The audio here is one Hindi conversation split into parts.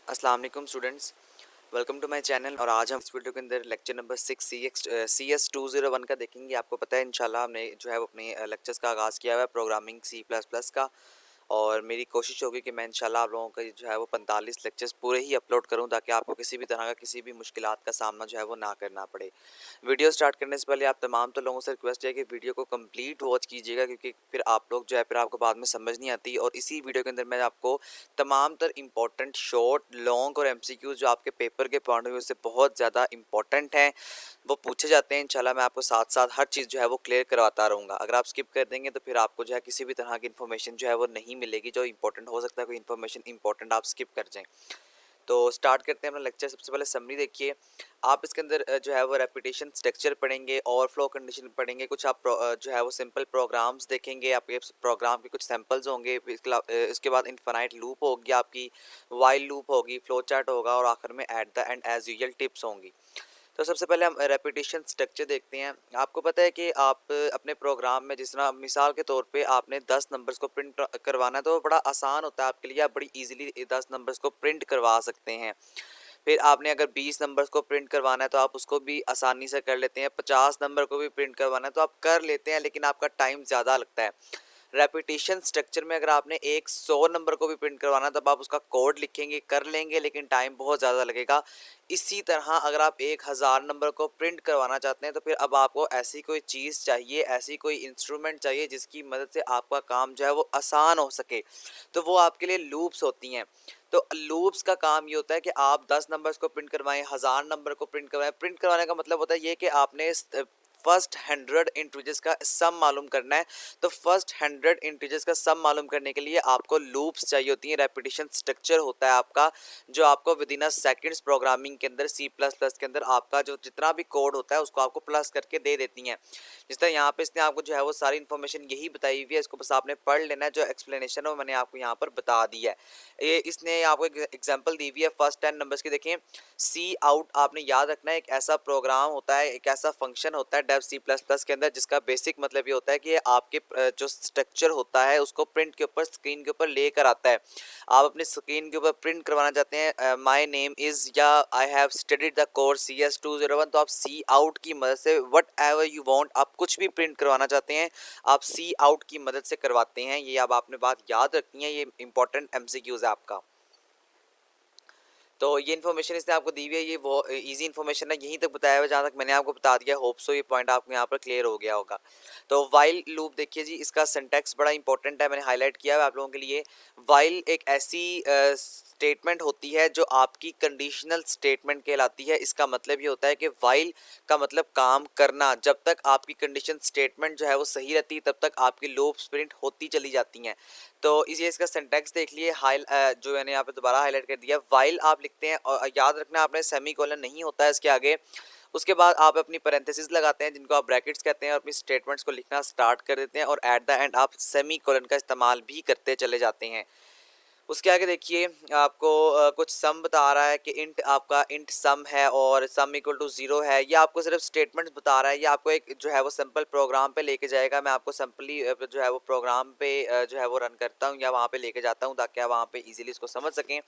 अस्सलाम वालेकुम students, welcome to my channel. और आज हम इस वीडियो के अंदर लेक्चर नंबर 6 सी एस 201 का देखेंगे। आपको पता है इंशाल्लाह हमने जो है वो अपने लेक्चर्स का आगाज़ किया हुआ है प्रोग्रामिंग C++ का, और मेरी कोशिश होगी कि मैं इंशाल्लाह आप लोगों का जो है वो 45 लेक्चर्स पूरे ही अपलोड करूं, ताकि आपको किसी भी तरह का किसी भी मुश्किलात का सामना जो है वो ना करना पड़े। वीडियो स्टार्ट करने से पहले आप तमाम तो लोगों से रिक्वेस्ट है कि वीडियो को कंप्लीट वॉच कीजिएगा, क्योंकि फिर आप लोग जो है फिर आपको बाद में समझ नहीं आती। और इसी वीडियो के अंदर मैं आपको तमाम तर इंपॉर्टेंट शॉर्ट, लॉन्ग और एमसीक्यूज जो आपके पेपर के पॉइंट ऑफ व्यू से बहुत ज़्यादा इंपॉर्टेंट हैं, वो पूछे जाते हैं। इंशाल्लाह मैं आपको साथ साथ हर चीज़ जो है वो क्लियर करवाता रहूँगा। अगर आप स्किप कर देंगे तो फिर आपको जो है किसी भी तरह की इन्फॉर्मेशन जो है वो नहीं मिलेगी। जो इंपॉर्टेंट हो सकता है कोई इन्फॉर्मेशन इंपॉर्टेंट आप स्किप कर जाएँ। तो स्टार्ट करते हैं अपना लेक्चर। सबसे पहले समरी देखिए। आप इसके अंदर जो है वो रेपिटेशन स्ट्रक्चर पढ़ेंगे, ओवरफ्लो कंडीशन पढ़ेंगे, कुछ आप जो है वो सिंपल प्रोग्राम्स देखेंगे। आपके प्रोग्राम के कुछ सैंपल्स होंगे। इसके बाद इनफाइनाइट लूप होगी, आपकी वाइल लूप होगी, फ्लो चार्ट होगा, और आखिर में at the end as usual tips होंगी। तो सबसे पहले हम रेपिटेशन स्ट्रक्चर देखते हैं। आपको पता है कि आप अपने प्रोग्राम में, जिस तरह मिसाल के तौर पे आपने 10 नंबर्स को प्रिंट करवाना है, तो बड़ा आसान होता है आपके लिए। आप बड़ी इजीली 10 नंबर्स को प्रिंट करवा सकते हैं। फिर आपने अगर 20 नंबर्स को प्रिंट करवाना है तो आप उसको भी आसानी से कर लेते हैं। 50 नंबर को भी प्रिंट करवाना है तो आप कर लेते हैं, लेकिन आपका टाइम ज़्यादा लगता है। रेपिटेशन स्ट्रक्चर में अगर आपने एक 100 नंबर को भी प्रिंट करवाना तब आप उसका कोड लिखेंगे, कर लेंगे, लेकिन टाइम बहुत ज़्यादा लगेगा। इसी तरह अगर आप 1000 नंबर को प्रिंट करवाना चाहते हैं तो फिर अब आपको ऐसी कोई चीज़ चाहिए, ऐसी कोई इंस्ट्रूमेंट चाहिए जिसकी मदद से आपका काम जो है वो आसान हो सके। तो वो आपके लिए लूप्स होती हैं। तो लूप्स का काम ये होता है कि आप 10 नंबर्स को प्रिंट करवाएं, 1000 नंबर को प्रिंट करवाएं। प्रिंट करवाने का मतलब होता है ये कि आपने फर्स्ट 100 इंटीजर्स का सम मालूम करना है। तो फर्स्ट 100 इंटीजर्स का सम मालूम करने के लिए आपको लूप्स चाहिए होती हैं। रेपिटेशन स्ट्रक्चर होता है आपका, जो आपको with in a seconds programming के अंदर C++ के अंदर आपका जो जितना भी कोड होता है उसको आपको प्लस करके दे देती हैं। जिस तरह यहाँ पे इसने आपको जो है वो सारी इन्फॉर्मेशन यही बताई हुई है, इसको बस आपने पढ़ लेना है। जो एक्सप्लेनेशन है वो मैंने आपको यहाँ पर बता दी है। ये इसने आपको एग्जाम्पल दी हुई है फर्स्ट 10 नंबर्स की। देखें, सी आउट आपने याद रखना है, एक ऐसा प्रोग्राम होता है, एक ऐसा फंक्शन होता है डेव C++ के अंदर, जिसका बेसिक मतलब ये होता है कि आपके जो स्ट्रक्चर होता है उसको प्रिंट के ऊपर, स्क्रीन के ऊपर लेकर आता है। आप अपनी स्क्रीन के ऊपर प्रिंट करवाना चाहते हैं माई नेम इज़ या I have studied the course CS201, तो आप सी आउट की मदद से वट एवर यू वॉन्ट, आप कुछ भी प्रिंट करवाना चाहते हैं आप सी आउट की मदद से करवाते हैं। ये अब आपने बात याद रखनी है, ये इंपॉर्टेंट MCQs है आपका। तो ये इन्फॉर्मेशन इसने आपको दी हुई है, ये वो इजी इन्फॉर्मेशन है, यहीं तक बताया हुआ जहाँ तक मैंने आपको बता दिया। होप सो ये पॉइंट आपको यहाँ पर क्लियर हो गया होगा। तो वाइल लूप देखिए जी, इसका सिंटैक्स बड़ा इंपॉर्टेंट है, मैंने हाईलाइट किया है आप लोगों के लिए। वाइल एक ऐसी स्टेटमेंट होती है जो आपकी कंडीशनल स्टेटमेंट कहलाती है। इसका मतलब ये होता है कि वाइल का मतलब काम करना। जब तक आपकी कंडीशन स्टेटमेंट जो है वो सही रहती है तब तक आपकी लूप्स प्रिंट होती चली जाती हैं। तो इसी इसका सिंटैक्स देख लिए, जो मैंने यहाँ पे दोबारा हाईलाइट कर दिया। वाइल आप लिखते हैं और याद रखना आपने सेमी कोलन नहीं होता है इसके आगे। उसके बाद आप अपनी पैरेंथेसिस लगाते हैं जिनको आप ब्रैकेट्स कहते हैं, और अपनी स्टेटमेंट्स को लिखना स्टार्ट कर देते हैं, और एट द एंड आप सेमी कोलन का इस्तेमाल भी करते चले जाते हैं। उसके आगे देखिए, आपको कुछ सम बता रहा है कि इंट आपका इंट सम है और सम इक्वल टू 0 है। ये आपको सिर्फ स्टेटमेंट्स बता रहा है। ये आपको एक जो है वो सिंपल प्रोग्राम पे लेके जाएगा। मैं आपको सिंपली जो है वो प्रोग्राम पे जो है वो रन करता हूँ या वहाँ पे लेके जाता हूँ, ताकि आप वहाँ पे इजीली इसको समझ सकें।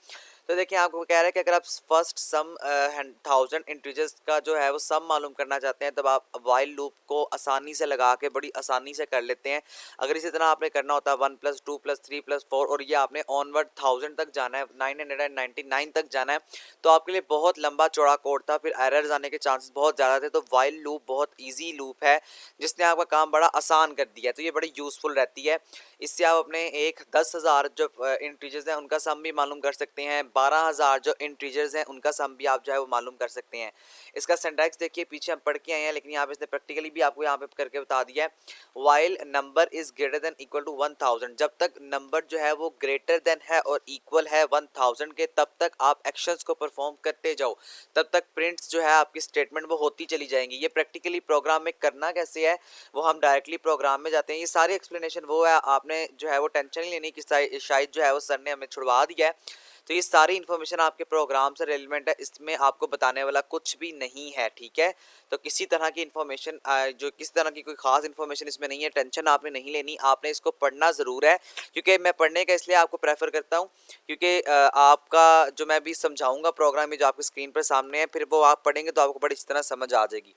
तो देखिए, आपको कह रहा है कि अगर आप फर्स्ट सम 1000 इंटीजर्स का जो है वो सम मालूम करना चाहते हैं, तब आप वाइल लूप को आसानी से लगा के बड़ी आसानी से कर लेते हैं। अगर इसी तरह आपने करना होता है 1 + 2 + 3 + 4, और ये आपने ऑनवर्ड 1000 तक जाना है, 999 तक जाना है, तो आपके लिए बहुत लंबा चौड़ा कोड था, फिर एरर्स आने के चांसेस बहुत ज़्यादा थे। तो वाइल लूप बहुत ईजी लूप है जिसने आपका काम बड़ा आसान कर दिया है, तो ये बड़ी यूज़फुल रहती है। इससे आप अपने 10,000 जो इंटीजर्स हैं उनका सम भी मालूम कर सकते हैं, 12,000 जो इंटीजर्स हैं उनका सम भी आप जो है वो मालूम कर सकते हैं। इसका सिंटैक्स देखिए, पीछे हम पढ़ के आए हैं, लेकिन यहाँ पे इसने प्रैक्टिकली भी आपको यहाँ पे करके बता दिया है। While number is greater than equal to 1000, जब तक नंबर जो है वो ग्रेटर देन है और इक्वल है 1000 के, तब तक आप एक्शंस को परफॉर्म करते जाओ, तब तक प्रिंट्स जो है आपकी स्टेटमेंट वो होती चली जाएंगी। ये प्रैक्टिकली प्रोग्राम में करना कैसे है, वो हम डायरेक्टली प्रोग्राम में जाते हैं। ये सारी एक्सप्लेनेशन वो है, आपने जो है वो टेंशन नहीं लेनी कि शायद जो है वो सर ने हमें छुड़वा दिया है। तो ये सारी इन्फॉर्मेशन आपके प्रोग्राम से रेलिवेंट है, इसमें आपको बताने वाला कुछ भी नहीं है, ठीक है। तो किसी तरह की इन्फॉर्मेशन जो किसी तरह की कोई खास इन्फॉर्मेशन इसमें नहीं है, टेंशन आपने नहीं लेनी, आपने इसको पढ़ना ज़रूर है, क्योंकि मैं पढ़ने का इसलिए आपको प्रेफर करता हूँ क्योंकि आपका जो मैं भी समझाऊंगा प्रोग्राम में जो आपकी स्क्रीन पर सामने है, फिर वो आप पढ़ेंगे तो आपको बड़ी अच्छी तरह समझ आ जाएगी।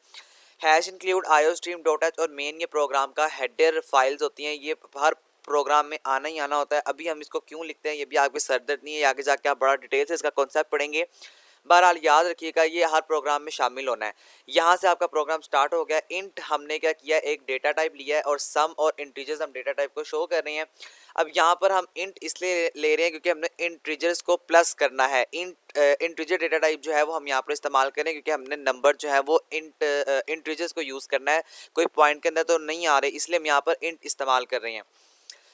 हैश इंक्लूड iostream.h और मेन ये प्रोग्राम का हेडर फाइल्स होती हैं, ये हर प्रोग्राम में आना ही आना होता है। अभी हम इसको क्यों लिखते हैं ये भी आपके सरदर्द नहीं है, आगे जाके आप बड़ा डिटेल से इसका कॉन्सेप्ट पढ़ेंगे। बहरहाल याद रखिएगा ये हर प्रोग्राम में शामिल होना है। यहाँ से आपका प्रोग्राम स्टार्ट हो गया। इंट हमने क्या किया, एक डेटा टाइप लिया है और सम और इंटीजर्स हम डेटा टाइप को शो कर रहे हैं। अब यहाँ पर हम इंट इसलिए ले रहे हैं क्योंकि हमने इंटीजर्स को प्लस करना है। इंटीजर डेटा टाइप जो है वो हम यहाँ पर इस्तेमाल करें क्योंकि हमने नंबर जो है वो इंटीजर्स को यूज़ करना है, कोई पॉइंट के अंदर तो नहीं आ रहे, इसलिए हम यहाँ पर इंट इस्तेमाल कर रहे हैं।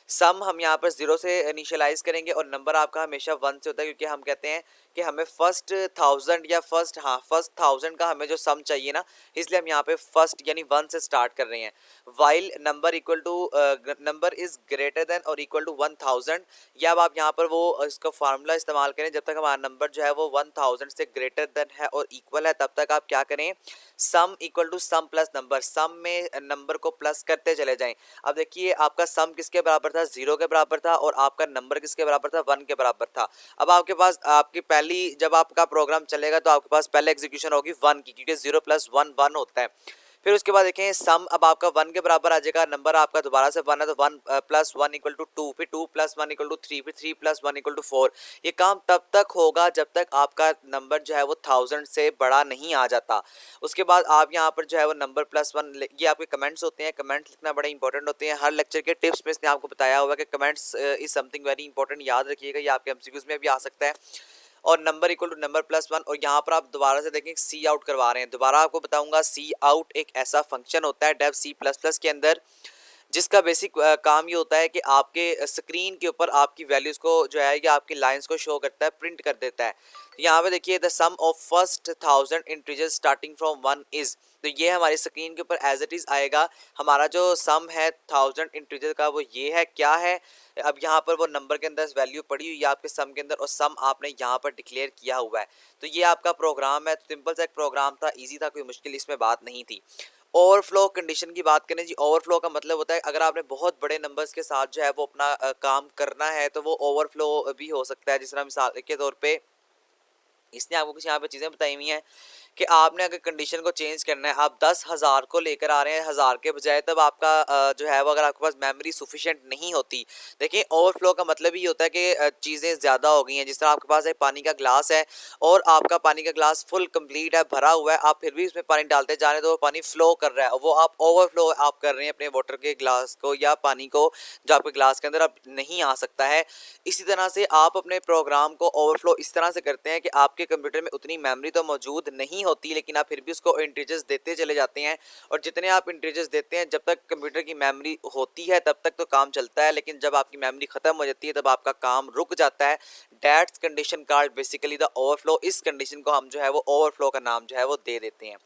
सम हम यहाँ पर 0 से इनिशियलाइज करेंगे और नंबर आपका हमेशा 1 से होता है, क्योंकि हम कहते हैं कि हमें फर्स्ट 1000 या फर्स्ट 1000 का हमें जो सम चाहिए ना, इसलिए हम यहाँ पे फर्स्ट यानी 1 से स्टार्ट कर रहे हैं। While number equal to number is greater than और इक्वल टू 1000, या अब आप यहाँ पर वो इसका फार्मूला इस्तेमाल करें, जब तक हमारा नंबर जो है वो 1000 से ग्रेटर देन है और इक्वल है तब तक आप क्या करें, sum equal to sum plus number, sum में नंबर को प्लस करते चले जाएं। अब देखिए आपका सम किसके बराबर था, 0 के बराबर था, और आपका नंबर किसके बराबर था, 1 के बराबर था। अब आपके पास आपकी पहली जब आपका प्रोग्राम चलेगा तो आपके पास पहले एग्जीक्यूशन होगी 1 की, क्योंकि 0 + 1 1 होता है। फिर उसके बाद देखें सम अब आपका 1 के बराबर आ जाएगा, नंबर आपका दोबारा से 1 है तो 1 + 1 = 2, फिर 2 + 1 = 3, फिर 3 + 1 = 4। ये काम तब तक होगा जब तक आपका नंबर जो है वो 1000 से बड़ा नहीं आ जाता। उसके बाद आप यहाँ पर जो है वो नंबर +1, ये आपके कमेंट्स होते हैं, कमेंट्स लिखना बड़े इंपॉर्टेंट होते हैं। हर लेक्चर के टिप्स में इसने आपको बताया हुआ है कि comments is something very important, याद रखिएगा, ये आपके एमसीक्यूज में भी आ सकता है। और नंबर इक्वल टू नंबर +1, और यहाँ पर आप दोबारा से देखें सी आउट करवा रहे हैं। दोबारा आपको बताऊंगा सी आउट एक ऐसा फंक्शन होता है डेव C++ के अंदर, जिसका बेसिक काम ये होता है कि आपके स्क्रीन के ऊपर आपकी वैल्यूज़ को जो है या आपकी लाइंस को शो करता है, प्रिंट कर देता है। तो यहाँ पे देखिए the sum of first 1000 integers starting from 1 is, तो ये हमारी स्क्रीन के ऊपर एज इट इज़ आएगा। हमारा जो सम है 1000 इंटीजर का वो ये है, क्या है, अब यहाँ पर वो नंबर के अंदर वैल्यू पड़ी हुई है आपके सम के अंदर, और सम आपने यहाँ पर डिक्लेयर किया हुआ है। तो ये आपका प्रोग्राम है, सिंपल सा एक प्रोग्राम था, ईजी था, कोई मुश्किल इसमें बात नहीं थी। ओवरफ्लो कंडीशन की बात करें जी, ओवरफ्लो का मतलब होता है अगर आपने बहुत बड़े नंबर्स के साथ जो है वो अपना काम करना है तो वो ओवरफ्लो भी हो सकता है। जिस तरह मिसाल के तौर पे इसने आपको कुछ यहाँ पे चीज़ें बताई हुई हैं कि आपने अगर कंडीशन को चेंज करना है, आप 10,000 को लेकर आ रहे हैं 1000 के बजाय, तब आपका जो है वो अगर आपके पास मेमोरी सफिशिएंट नहीं होती, देखिए ओवरफ्लो का मतलब ये होता है कि चीज़ें ज़्यादा हो गई हैं। जिस तरह आपके पास एक पानी का ग्लास है और आपका पानी का ग्लास फुल कंप्लीट है, भरा हुआ है, आप फिर भी उसमें पानी डालते जा रहे हैं तो वो पानी फ्लो कर रहा है, वो आप ओवरफ्लो आप कर रहे हैं अपने वाटर के ग्लास को या पानी को जो आपके ग्लास के अंदर अब नहीं आ सकता है। इसी तरह से आप अपने प्रोग्राम को ओवरफ्लो इस तरह से करते हैं कि आपके कंप्यूटर में उतनी मेमोरी तो मौजूद नहीं होती, लेकिन आप फिर भी उसको इंटीजर्स देते चले जाते हैं, और जितने आप इंटीजर्स देते हैं जब तक कंप्यूटर की मेमोरी होती है तब तक तो काम चलता है, लेकिन जब आपकी मेमोरी ख़त्म हो जाती है तब आपका काम रुक जाता है। That's condition called basically the overflow. इस कंडीशन को हम जो है वो ओवरफ्लो का नाम जो है वो दे देते हैं।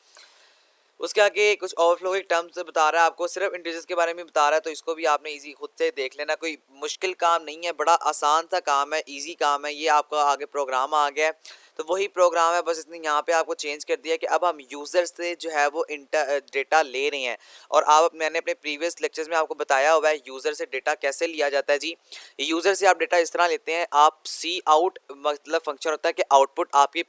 उसके आगे कुछ ओवरफ्लो के टर्म्स बता रहा है, आपको सिर्फ इंटीजर्स के बारे में बता रहा है, तो इसको भी आपने इजी खुद से देख लेना, कोई मुश्किल काम नहीं है, बड़ा आसान सा काम है, इजी काम है। ये आपका आगे प्रोग्राम आ गया है तो वही प्रोग्राम है, बस इसने यहाँ पे आपको चेंज कर दिया कि अब हम यूज़र से जो है वो डेटा ले रहे हैं। और आप मैंने अपने प्रीवियस लेक्चर्स में आपको बताया हुआ है यूज़र से डेटा कैसे लिया जाता है जी। यूज़र से आप डेटा इस तरह लेते हैं, आप सी आउट मतलब फंक्शन होता है कि आउटपुट आपकी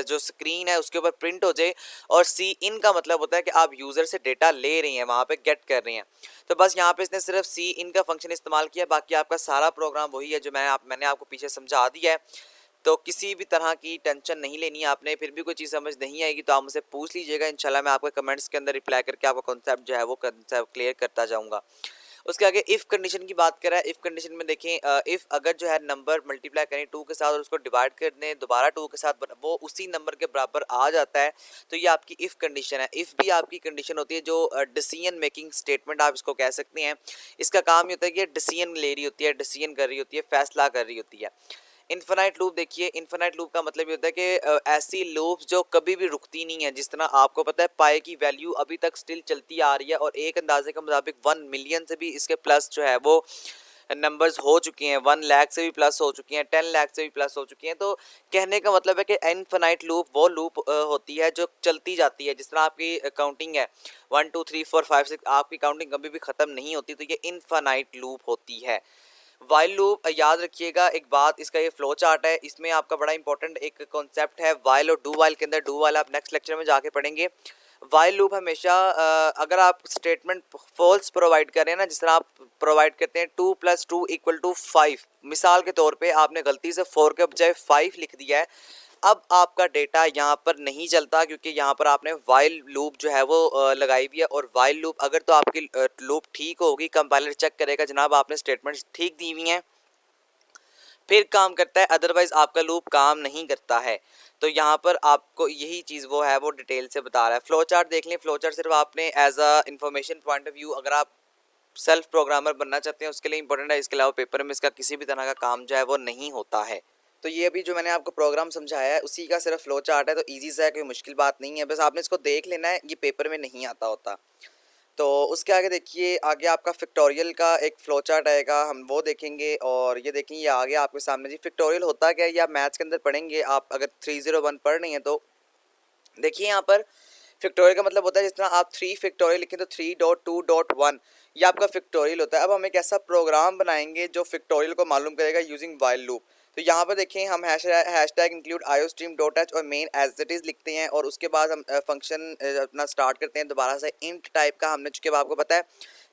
जो स्क्रीन है उसके ऊपर प्रिंट हो जाए, और सी इन का मतलब होता है कि आप यूज़र से डेटा ले रहे हैं, वहाँ पे गेट कर रहे हैं। तो बस यहाँ पे इसने सिर्फ सी इन का फंक्शन इस्तेमाल किया, बाकी आपका सारा प्रोग्राम वही है जो मैंने आपको पीछे समझा दिया है। तो किसी भी तरह की टेंशन नहीं लेनी है आपने। फिर भी कोई चीज़ समझ नहीं आएगी तो आप मुझसे पूछ लीजिएगा, इंशाल्लाह मैं आपके कमेंट्स के अंदर रिप्लाई करके आपका कॉन्सेप्ट जो है वो कॉन्सेप्ट क्लियर करता जाऊँगा। उसके आगे इफ़ कंडीशन की बात करें, इफ़ कंडीशन में देखें इफ़ अगर जो है नंबर मल्टीप्लाई करें 2 के साथ और उसको डिवाइड कर दें दोबारा 2 के साथ, वो उसी नंबर के बराबर आ जाता है, तो ये आपकी इफ़ कंडीशन है। इफ़ भी आपकी कंडीशन होती है जो डिसीजन मेकिंग स्टेटमेंट आप इसको कह सकते हैं। इसका काम ये होता है कि डिसीजन ले रही होती है, डिसीजन कर रही होती है, फैसला कर रही होती है। इन्फिनाइट लूप देखिए, इन्फिनाइट लूप का मतलब ये होता है कि ऐसी लूप्स जो कभी भी रुकती नहीं है। जिस तरह आपको पता है पाई की वैल्यू अभी तक स्टिल चलती आ रही है, और एक अंदाजे के मुताबिक 1 मिलियन से भी इसके प्लस जो है वो नंबर्स हो चुकी हैं, 1 लाख से भी प्लस हो चुकी हैं, 10 लाख से भी प्लस हो चुकी हैं। तो कहने का मतलब है कि इनफिनाइट लूप वो लूप होती है जो चलती जाती है। जिस तरह आपकी काउंटिंग है 1 2 3 4 5 6, आपकी काउंटिंग कभी भी ख़त्म नहीं होती, तो ये इनफिनाइट लूप होती है। वाइल लूप याद रखिएगा एक बात, इसका ये फ्लो चार्ट है, इसमें आपका बड़ा इंपॉर्टेंट एक कॉन्सेप्ट है वाइल और डू वाइल के अंदर। डू वाइल आप नेक्स्ट लेक्चर में जाके पढ़ेंगे। वाइल लूप हमेशा अगर आप स्टेटमेंट फॉल्स प्रोवाइड करें ना, जिस तरह आप प्रोवाइड करते हैं 2 + 2 = 5, मिसाल के तौर पे आपने गलती से 4 के बजाय 5 लिख दिया है, अब आपका डेटा यहाँ पर नहीं चलता, क्योंकि यहाँ पर आपने वाइल लूप जो है वो लगाई हुई है। और वाइल लूप अगर तो आपकी लूप ठीक होगी, कंपाइलर चेक करेगा जनाब आपने स्टेटमेंट्स ठीक दी हुई हैं, फिर काम करता है, अदरवाइज आपका लूप काम नहीं करता है। तो यहाँ पर आपको यही चीज़ वो है वो डिटेल से बता रहा है। फ्लो चार्ट देख लें। फ्लो चार्ट सिर्फ आपने as a information point of view, अगर आप सेल्फ प्रोग्रामर बनना चाहते हैं उसके लिए इंपॉर्टेंट है। इसके अलावा पेपर में इसका किसी भी तरह का काम जो है वो नहीं होता है। तो ये अभी जो मैंने आपको प्रोग्राम समझाया है उसी का सिर्फ फ्लो चार्ट है, तो ईजी सा है, कोई मुश्किल बात नहीं है, बस आपने इसको देख लेना है, ये पेपर में नहीं आता होता। तो उसके आगे देखिए, आगे आपका फिक्टोरियल का एक फ्लो चार्ट आएगा, हम वो देखेंगे। और ये देखें, ये आगे आपके सामने जी फिक्टोरियल होता क्या है, ये आप मैथ्स के अंदर पढ़ेंगे। आप अगर 301 पढ़ रही हैं तो देखिए यहाँ पर फिक्टोरियल का मतलब होता है, जिस तरह आप 3 फैक्टोरियल लिखें तो 3.2.1 ये आपका फिक्टोरियल होता है। अब हम एक ऐसा प्रोग्राम बनाएंगे जो फिक्टोरियल को मालूम करेगा यूजिंग वाइल लूप। तो यहाँ पर देखें, हम हैशटैग इंक्लूड iostream.h और मेन एज इट इज़ लिखते हैं, और उसके बाद हम फंक्शन अपना स्टार्ट करते हैं दोबारा से इंट टाइप का। हमने चूँकि आपको पता है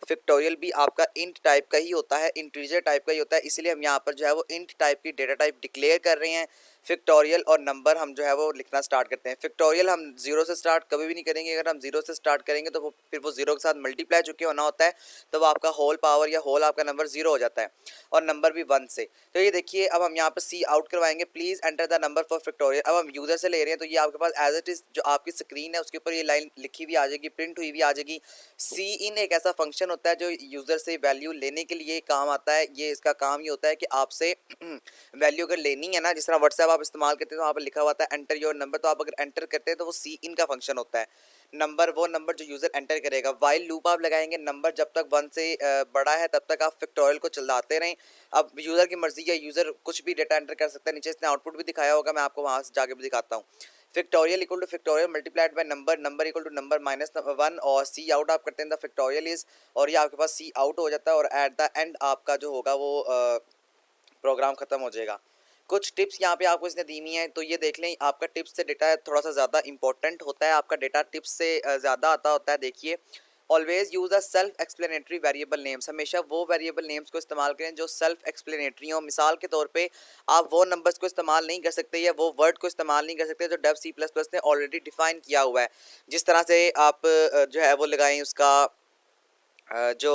फिक्टोरियल भी आपका इंट टाइप का ही होता है, इंटीजर टाइप का ही होता है, इसलिए हम यहाँ पर जो है वो इंट टाइप की डेटा टाइप डिक्लेयर कर रहे हैं। फिक्टोरियल और नंबर हम जो है वो लिखना स्टार्ट करते हैं। फिक्टोरियल हम 0 से स्टार्ट कभी भी नहीं करेंगे। अगर हम 0 से स्टार्ट करेंगे तो फिर वो 0 के साथ मल्टीप्लाई चुके होना होता है, तो वो आपका होल पावर या होल आपका नंबर 0 हो जाता है, और नंबर भी 1 से। तो ये देखिए, अब हम यहाँ पर सी आउट करवाएंगे, please enter the number for factorial. अब हम यूज़र से ले रहे हैं, तो ये आपके पास एज इट इज़ जो आपकी स्क्रीन है उसके ऊपर ये लाइन लिखी हुई आ जाएगी, प्रिंट हुई हुई आ जाएगी। सी इन एक ऐसा फंक्शन होता है जो यूज़र से वैल्यू लेने के लिए काम आता है। ये इसका काम ये होता है कि आपसे वैल्यू अगर लेनी है ना, जिस तरह व्हाट्सएप आप इस्तेमाल करते हैं तो वहाँ पर लिखा हुआ था एंटर योर नंबर, तो आप अगर एंटर करते हैं तो वो सी इन का फंक्शन होता है। नंबर वो नंबर जो यूज़र एंटर करेगा। वाइल लूप आप लगाएंगे, नंबर जब तक 1 से बड़ा है तब तक आप फिक्टोरियल को चलाते रहें। अब यूज़र की मर्जी है, यूज़र कुछ भी डेटा एंटर कर सकता है। नीचे इसने आउटपुट भी दिखाया होगा, मैं आपको वहाँ से जाके भी दिखाता हूँ। Factorial equal to factorial multiplied by number, number equal to number -1, और सी आउट आप करते हैं द फिक्टोरियल इज़, और ये आपके पास सी आउट हो जाता है, और एट द एंड आपका जो होगा वो प्रोग्राम ख़त्म हो जाएगा। कुछ टिप्स यहाँ पे आपको इसने दी हुई हैं, तो ये देख लें। आपका टिप्स से डेटा थोड़ा सा ज़्यादा इंपॉर्टेंट होता है, आपका डेटा टिप्स से ज़्यादा आता होता है। देखिए, always use a self explanatory variable names, हमेशा वो वेरिएबल नेम्स को इस्तेमाल करें जो सेल्फ एक्सप्लेनेटरी हो। मिसाल के तौर पे आप वो नंबर्स को इस्तेमाल नहीं कर सकते या वो वर्ड को इस्तेमाल नहीं कर सकते जो डेव C++ ने ऑलरेडी डिफ़ाइन किया हुआ है। जिस तरह से आप जो है वो लगाएं उसका जो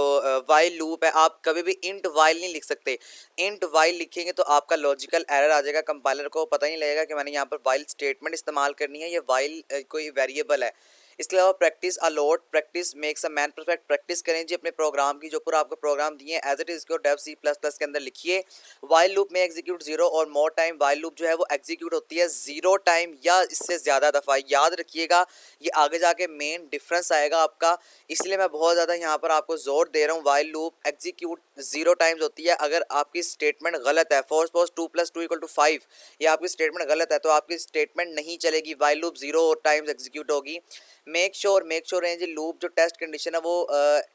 वाइल लूप है, आप कभी भी इंट वाइल नहीं लिख सकते। इंट वाइल लिखेंगे तो आपका लॉजिकल एरर आ जाएगा, कंपाइलर को पता नहीं लगेगा कि मैंने यहाँ पर वाइल स्टेटमेंट इस्तेमाल करनी है, ये वाइल कोई वेरिएबल है। इसके अलावा practice a lot, practice makes a man perfect, practice करें जी अपने प्रोग्राम की, जो पूरा आपको प्रोग्राम दिए हैं एज इट इज़ को डेव C++ के अंदर लिखिए। वाइल लूप में एग्जीक्यूट 0 और मोर टाइम, वाइल लूप जो है वो एग्जीक्यूट होती है 0 टाइम या इससे ज़्यादा दफ़ा। याद रखिएगा, ये आगे जाके मेन डिफरेंस आएगा आपका, इसलिए मैं बहुत ज़्यादा यहाँ पर आपको जोर दे रहा हूँ। वाइल लूप एग्जीक्यूट 0 टाइम्स होती है। अगर आपकी स्टेटमेंट गलत है, फॉर सपोज 2 + 2 = 5, या आपकी स्टेटमेंट गलत है तो आपकी स्टेटमेंट नहीं चलेगी, वाइल लूप 0 टाइम्स एग्जीक्यूट होगी। मेक श्योर है जी लूप जो टेस्ट कंडीशन है वो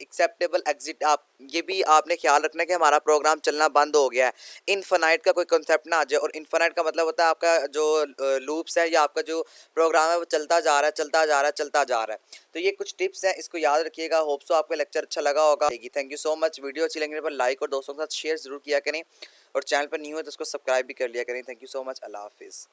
एक्सेप्टेबल एग्जिट, आप ये भी आपने ख्याल रखना है कि हमारा प्रोग्राम चलना बंद हो गया है। इनफाइनाइट का कोई कंसेप्ट ना आ जाए, और इनफाइनाइट का मतलब होता है आपका जो लूप्स है या आपका जो प्रोग्राम है वो चलता जा रहा है, चलता जा रहा है, चलता जा रहा है। तो ये कुछ टिप्स हैं, इसको याद रखिएगा। होप सो आपका लेक्चर अच्छा लगा होगा। Thank you so much. Video अच्छी लगने पर लाइक और दोस्तों के साथ शेयर जरूर किया करें, और चैनल पर न्यू है तो उसको सब्सक्राइब भी कर लिया करें। Thank you so much. अल्लाह हाफिज़।